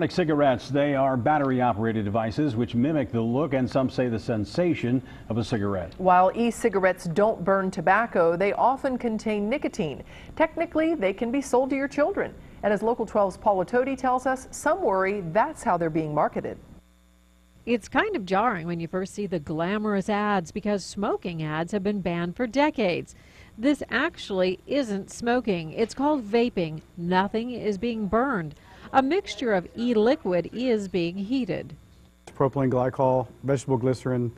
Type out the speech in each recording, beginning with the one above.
Cigarettes, they are battery-operated devices which mimic the look and some say the sensation of a cigarette. While e-cigarettes don't burn tobacco, they often contain nicotine. Technically, they can be sold to your children. And as Local 12's Paula Toti tells us, some worry that's how they're being marketed. It's kind of jarring when you first see the glamorous ads because smoking ads have been banned for decades. This actually isn't smoking. It's called vaping. Nothing is being burned. A mixture of e-liquid is being heated. Propylene, glycol, vegetable glycerin,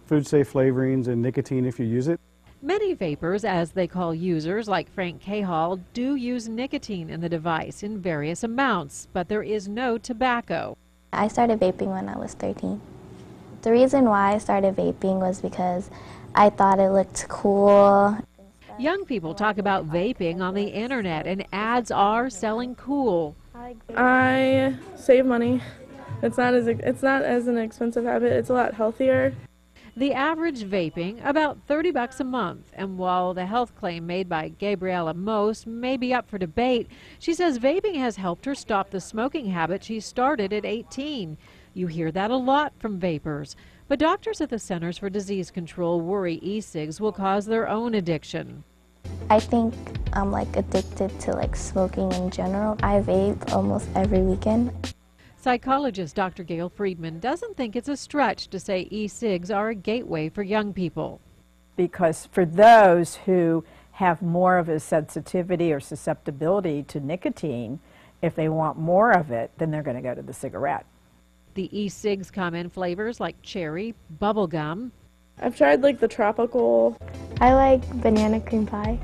food-safe flavorings, and nicotine if you use it. Many vapors, as they call users, like Frank Cahall, do use nicotine in the device in various amounts, but there is no tobacco. I started vaping when I was 13. The reason why I started vaping was because I thought it looked cool. Young people talk about vaping on the internet, and ads are selling cool. I save money. It's not as an expensive habit. It's a lot healthier. The average vaping about $30 a month, and while the health claim made by Gabriella Most may be up for debate, she says vaping has helped her stop the smoking habit she started at 18. You hear that a lot from vapors, but doctors at the Centers for Disease Control worry e-cigs will cause their own addiction. I think I'm addicted to smoking in general. I vape almost every weekend. Psychologist Doctor Gail Friedman doesn't think it's a stretch to say e-cigs are a gateway for young people. Because for those who have more of a sensitivity or susceptibility to nicotine, if they want more of it, then they're going to go to the cigarette. The e-cigs come in flavors like cherry, bubble gum. I've tried the tropical. I like banana cream pie.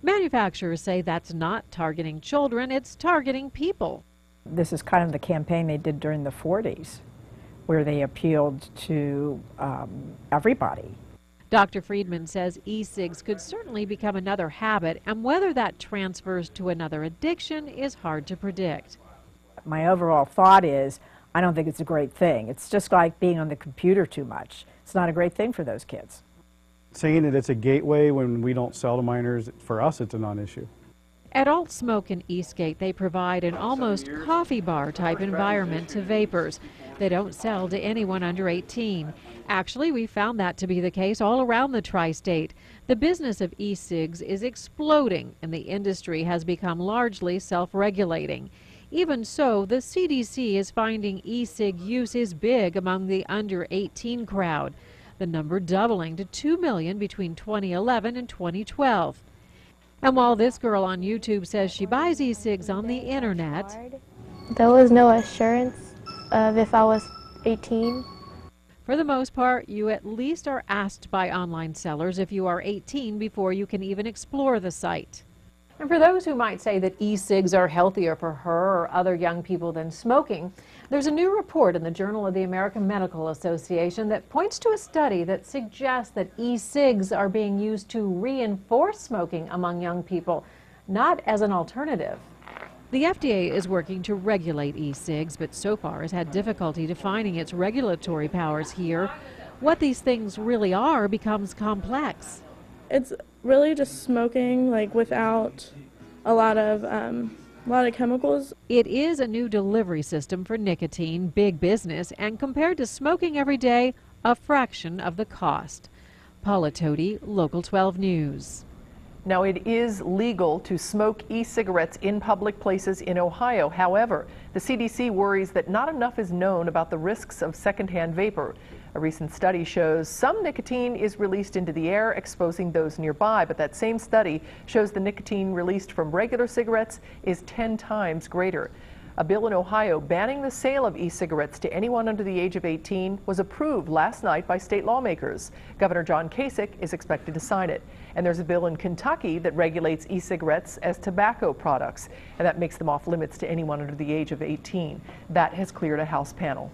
Manufacturers say that's not targeting children, it's targeting people. This is kind of the campaign they did during the 40s, where they appealed to everybody. Dr. Freidman says e-cigs could certainly become another habit, and whether that transfers to another addiction is hard to predict. My overall thought is, I don't think it's a great thing. It's just like being on the computer too much. It's not a great thing for those kids. Saying that it's a gateway when we don't sell to minors, for us it's a non-issue. At ALTSmoke in Eastgate, they provide an almost coffee bar type environment to vapors. They don't sell to anyone under 18. Actually, we found that to be the case all around the tri-state. The business of e-cigs is exploding, and the industry has become largely self-regulating. Even so, the CDC is finding e-cig use is big among the under 18 crowd, the number doubling to 2 million between 2011 and 2012. And while this girl on YouTube says she buys e-cigs on the internet, there was no assurance of if I was 18. For the most part, you at least are asked by online sellers if you are 18 before you can even explore the site. And for those who might say that e-cigs are healthier for her or other young people than smoking, there's a new report in the Journal of the American Medical Association that points to a study that suggests that e-cigs are being used to reinforce smoking among young people, not as an alternative. The FDA is working to regulate e-cigs, but so far has had difficulty defining its regulatory powers here. What these things really are becomes complex. It's really just smoking without a lot of chemicals. It is a new delivery system for nicotine, big business, and compared to smoking every day, a fraction of the cost. Paula Toti, Local 12 News. Now, it is legal to smoke e-cigarettes in public places in Ohio. However, the CDC worries that not enough is known about the risks of secondhand vapor. A recent study shows some nicotine is released into the air, exposing those nearby, but that same study shows the nicotine released from regular cigarettes is 10 times greater. A bill in Ohio banning the sale of e-cigarettes to anyone under the age of 18 was approved last night by state lawmakers. Governor John Kasich is expected to sign it. And there's a bill in Kentucky that regulates e-cigarettes as tobacco products, and that makes them off limits to anyone under the age of 18. That has cleared a House panel.